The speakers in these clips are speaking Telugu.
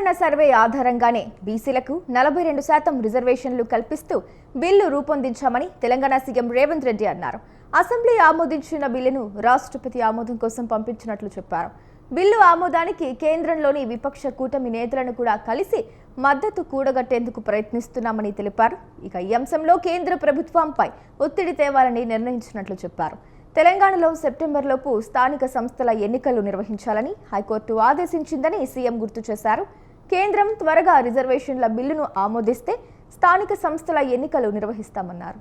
కులగణన సర్వే ఆధారంగానే బీసీలకు 42% రిజర్వేషన్లు కల్పిస్తూ బిల్లు రూపొందించామని తెలంగాణ సీఎం రేవంత్ రెడ్డి అన్నారు. అసెంబ్లీ ఆమోదించిన బిల్లును రాష్ట్రపతి ఆమోదం కోసం పంపించినట్లు చెప్పారు. బిల్లు ఆమోదానికి కేంద్రంలోని విపక్ష కూటమి నేతలను కూడా కలిసి మద్దతు కూడగట్టేందుకు ప్రయత్నిస్తున్నామని తెలిపారు. ఇక ఈ అంశంలో కేంద్ర ప్రభుత్వంపై ఒత్తిడి తేవాలని నిర్ణయించినట్లు చెప్పారు. తెలంగాణలో సెప్టెంబర్లోపు స్థానిక సంస్థల ఎన్నికలు నిర్వహించాలని హైకోర్టు ఆదేశించిందని సీఎం గుర్తు చేశారు. కేంద్రం త్వరగా రిజర్వేషన్ల బిల్లును ఆమోదిస్తే స్థానిక సంస్థల ఎన్నికలు నిర్వహిస్తామన్నారు.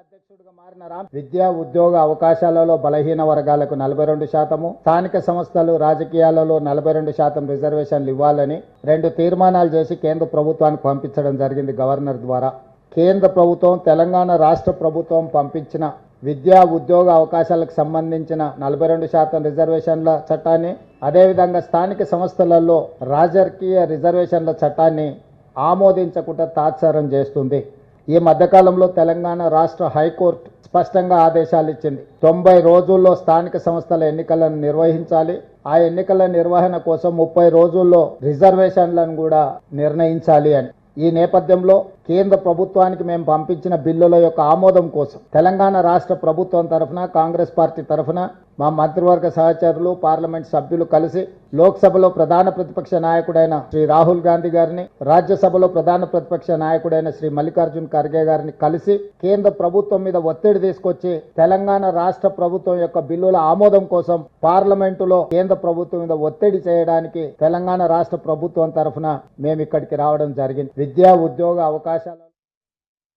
అధ్యక్షుడిగా మారిన రామ్ విద్యా ఉద్యోగ అవకాశాలలో బలహీన వర్గాలకు 42%, స్థానిక సంస్థలు రాజకీయాలలో 42% రిజర్వేషన్లు ఇవ్వాలని 2 తీర్మానాలు చేసి కేంద్ర ప్రభుత్వానికి పంపించడం జరిగింది గవర్నర్ ద్వారా. కేంద్ర ప్రభుత్వం తెలంగాణ రాష్ట్ర ప్రభుత్వం పంపించిన విద్యా ఉద్యోగ అవకాశాలకు సంబంధించిన 42% రిజర్వేషన్ల చట్టాన్ని, అదేవిధంగా స్థానిక సంస్థలలో రాజకీయ రిజర్వేషన్ల చట్టాన్ని ఆమోదించకుండా తాత్సారం చేస్తుంది. ఈ మధ్యకాలంలో తెలంగాణ రాష్ట్ర హైకోర్టు స్పష్టంగా ఆదేశాలు ఇచ్చింది. 90 రోజుల్లో స్థానిక సంస్థల ఎన్నికలను నిర్వహించాలి. ఆ ఎన్నికల నిర్వహణ కోసం 30 రోజుల్లో రిజర్వేషన్లను కూడా నిర్ణయించాలి అని. ఈ నేపథ్యంలో కేంద్ర ప్రభుత్వానికి మేము పంపించిన బిల్లుల యొక్క ఆమోదం కోసం తెలంగాణ రాష్ట్ర ప్రభుత్వం తరఫున, కాంగ్రెస్ పార్టీ తరఫున మా మంత్రివర్గ సహచరులు, పార్లమెంట్ సభ్యులు కలిసి లోక్సభలో ప్రధాన ప్రతిపక్ష నాయకుడైన శ్రీ రాహుల్ గాంధీ గారిని, రాజ్యసభలో ప్రధాన ప్రతిపక్ష నాయకుడైన శ్రీ మల్లికార్జున్ ఖర్గే గారిని కలిసి కేంద్ర ప్రభుత్వం మీద ఒత్తిడి తీసుకొచ్చి తెలంగాణ రాష్ట్ర ప్రభుత్వం యొక్క బిల్లుల ఆమోదం కోసం పార్లమెంటులో కేంద్ర ప్రభుత్వం మీద ఒత్తిడి చేయడానికి తెలంగాణ రాష్ట్ర ప్రభుత్వం తరఫున మేము ఇక్కడికి రావడం జరిగింది. విద్యా ఉద్యోగ అవకాశాలు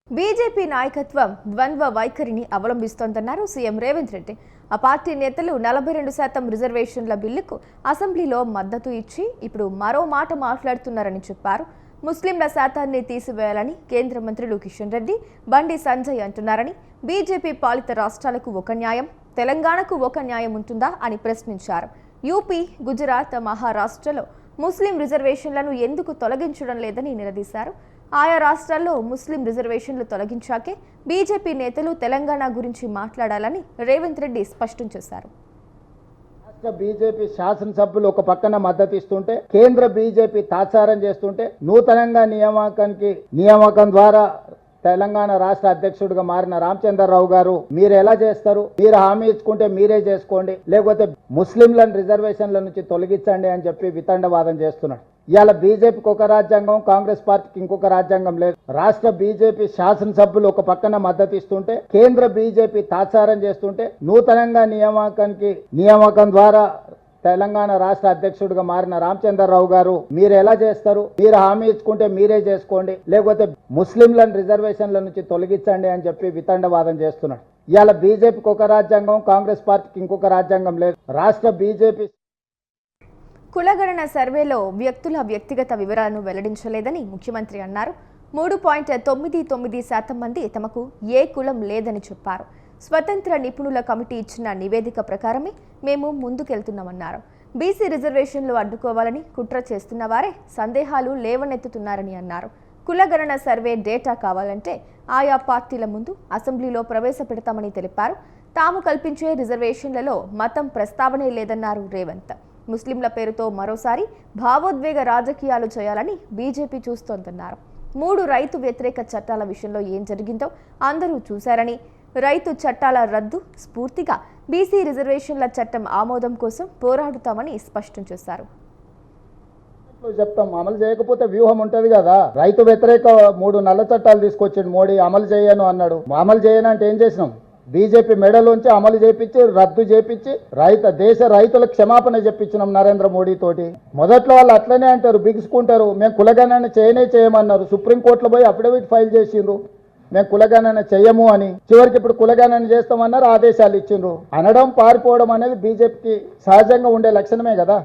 బీజేపీ నాయకత్వం ద్వంద్వ వైఖరిని అవలంబిస్తోందన్నారు సీఎం రేవంత్ రెడ్డి. ఆ పార్టీ నేతలు 42% రిజర్వేషన్ల బిల్లుకు అసెంబ్లీలో మద్దతు ఇచ్చి ఇప్పుడు మరో మాట మాట్లాడుతున్నారని చెప్పారు. ముస్లింల శాతాన్ని తీసివేయాలని కేంద్ర మంత్రులు కిషన్ రెడ్డి, బండి సంజయ్ అంటున్నారని, బీజేపీ పాలిత రాష్ట్రాలకు ఒక న్యాయం, తెలంగాణకు ఒక న్యాయం ఉంటుందా అని ప్రశ్నించారు. యూపీ, గుజరాత్, మహారాష్ట్రలో ముస్లిం రిజర్వేషన్లను ఎందుకు తొలగించడం లేదని నిలదీశారు. ఆయా రాష్ట్రాల్లో ముస్లిం రిజర్వేషన్లు తొలగించాకే బీజేపీ నేతలు తెలంగాణ గురించి మాట్లాడాలని రేవంత్ రెడ్డి స్పష్టం చేశారు. రాష్ట్ర బీజేపీ శాసనసభ్యులు ఒక పక్కన మద్దతు ఇస్తుంటే, కేంద్ర బీజేపీ తాత్సారం చేస్తుంటే, నూతనంగా నియామకం ద్వారా తెలంగాణ రాష్ట్ర అధ్యక్షుడిగా మారిన రామచంద్రరావు గారు మీరు ఎలా చేస్తారు, మీరు హామీ ఇచ్చుకుంటే మీరే చేసుకోండి, లేకపోతే ముస్లింలను రిజర్వేషన్ల నుంచి తొలగించండి అని చెప్పి వితండవాదం చేస్తున్నాడు. ఇవాళ బీజేపీకి ఒక రాజ్యాంగం, కాంగ్రెస్ పార్టీకి ఇంకొక రాజ్యాంగం లేదు. రాష్ట్ర బీజేపీ శాసనసభ్యులు ఒక పక్కన మద్దతు ఇస్తుంటే, కేంద్ర బీజేపీ తాత్సారం చేస్తుంటే, నూతనంగా నియామకం ద్వారా తెలంగాణ రాష్ట్ర అధ్యక్షుడిగా మారిన రామచంద్రరావు గారు మీరు ఎలా చేస్తారు, మీరు హామీ ఇచ్చుకుంటే మీరే చేసుకోండి, లేకపోతే ముస్లింలను రిజర్వేషన్ల నుంచి తొలగించండి అని చెప్పి వితండవాదం చేస్తున్నాడు. ఇవాళ బీజేపీకి ఒక రాజ్యాంగం, కాంగ్రెస్ పార్టీకి ఇంకొక రాజ్యాంగం లేదు. రాష్ట్ర బీజేపీ కులగణన సర్వేలో వ్యక్తుల వ్యక్తిగత వివరాలను వెల్లడించలేదని ముఖ్యమంత్రి అన్నారు. 3.99% మంది తమకు ఏ కులం లేదని చెప్పారు. స్వతంత్ర నిపుణుల కమిటీ ఇచ్చిన నివేదిక ప్రకారమే మేము ముందుకెళ్తున్నామన్నారు. బీసీ రిజర్వేషన్లు అడ్డుకోవాలని కుట్ర చేస్తున్న వారే సందేహాలు లేవనెత్తుతున్నారని అన్నారు. కులగణన సర్వే డేటా కావాలంటే ఆయా పార్టీల ముందు అసెంబ్లీలో ప్రవేశపెడతామని తెలిపారు. తాము కల్పించే రిజర్వేషన్లలో మతం ప్రస్తావనే లేదన్నారు రేవంత్. ముస్లింల పేరుతో మరోసారి భావోద్వేగ రాజకీయాలు చేయాలని బీజేపీ చూస్తోందన్నారు. 3 రైతు వ్యతిరేక చట్టాల విషయంలో ఏం జరిగిందో అందరూ చూశారని, రైతు చట్టాల రద్దు స్ఫూర్తిగా బీసీ రిజర్వేషన్ల చట్టం ఆమోదం కోసం పోరాడుతామని స్పష్టం చేశారు. చెప్తాం, అమలు చేయకపోతే వ్యూహం ఉంటది కదా. రైతు వ్యతిరేక 3 నల్ల చట్టాలు తీసుకొచ్చిండు మోడీ, అమలు చేయను అన్నాడు. అమలు చేయను అంటే ఏం చేసినాం? బీజేపీ మెడలోంచి అమలు చేపించి, రద్దు చేపించి, దేశ రైతుల క్షమాపణ చెప్పించినాం నరేంద్ర మోడీ తోటి. మొదట్లో వాళ్ళు అట్లనే అంటారు, బిగుసుకుంటారు, మేము కులగణన చేయమన్నారు. సుప్రీంకోర్టులో పోయి అఫిడవిట్ ఫైల్ చేసిండ్రు, మేము కులగణన చెయ్యము అని. చివరికి ఇప్పుడు కులగణన చేస్తామన్నారు, ఆదేశాలు ఇచ్చిండ్రు. అనడం, పారిపోవడం అనేది బీజేపీకి సహజంగా ఉండే లక్షణమే కదా.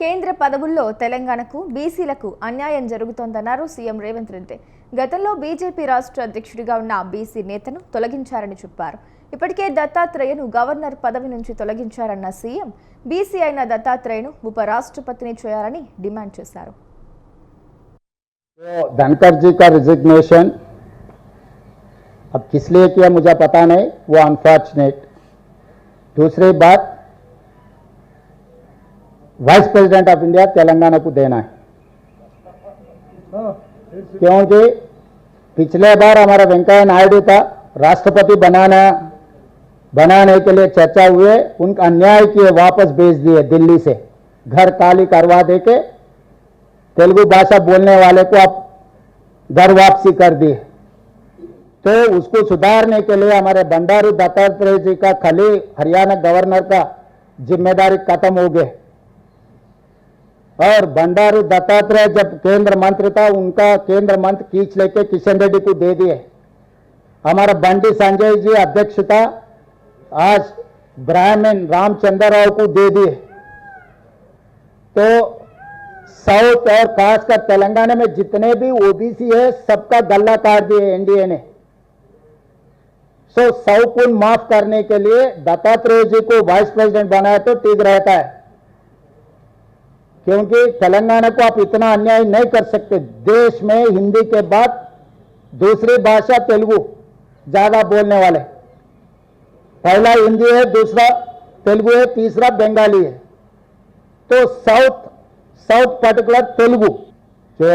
కేంద్ర పదవుల్లో తెలంగాణకు, బీసీలకు అన్యాయం జరుగుతోందన్నారు సీఎం రేవంత్ రెడ్డి. గతంలో బీజేపీ రాష్ట్ర అధ్యక్షుడిగా ఉన్న బీసీ నేతను తొలగించారని చెప్పారు. ఇప్పటికే దత్తాత్రేయను గవర్నర్ పదవి నుంచి తొలగించారన్న సీఎం బీసీ అయిన దత్తాత్రేయను ఉపరాష్ట్రపతిని చేయాలని డిమాండ్ చేశారు. धनखड़ जी का रिजिग्नेशन अब किस लिए किया मुझे पता नहीं, वो अनफॉर्चुनेट। दूसरी बात, vice president of India Telangana को देना है, क्योंकि पिछले बार हमारा वेंकैया नायडू था, राष्ट्रपति बनाने के लिए चर्चा हुए, उनका अन्याय किए, वापस भेज दिए दिल्ली से, घर खाली करवा दे के तेलुगु भाषा बोलने वाले को आप घर वापसी कर दिए। तो उसको सुधारने के लिए हमारे बंडारू दत्तात्रेय जी का खाली हरियाणा गवर्नर का जिम्मेदारी खत्म हो गए, और बंडारू दत्तात्रेय जब केंद्र मंत्री था, उनका केंद्र मंत्री खींच लेके किशन रेड्डी को दे दिए। हमारा बंडी संजय जी अध्यक्ष था, आज ब्राह्मण रामचंद्र राव को दे दिए। तो साउथ और खासकर तेलंगाना में जितने भी ओबीसी है, सबका गल्ला काट दिए एनडीए ने। सो 100 पुन माफ करने के लिए दत्तात्रेय जी को वाइस प्रेसिडेंट बनाया तो ठीक रहता है, क्योंकि तेलंगाना को आप इतना अन्याय नहीं कर सकते। देश में हिंदी के बाद दूसरी भाषा तेलुगु ज्यादा बोलने वाले, पहला हिंदी है, दूसरा तेलुगु है, तीसरा बंगाली है। तो साउथ पर्टिकुलर तेलुगु जो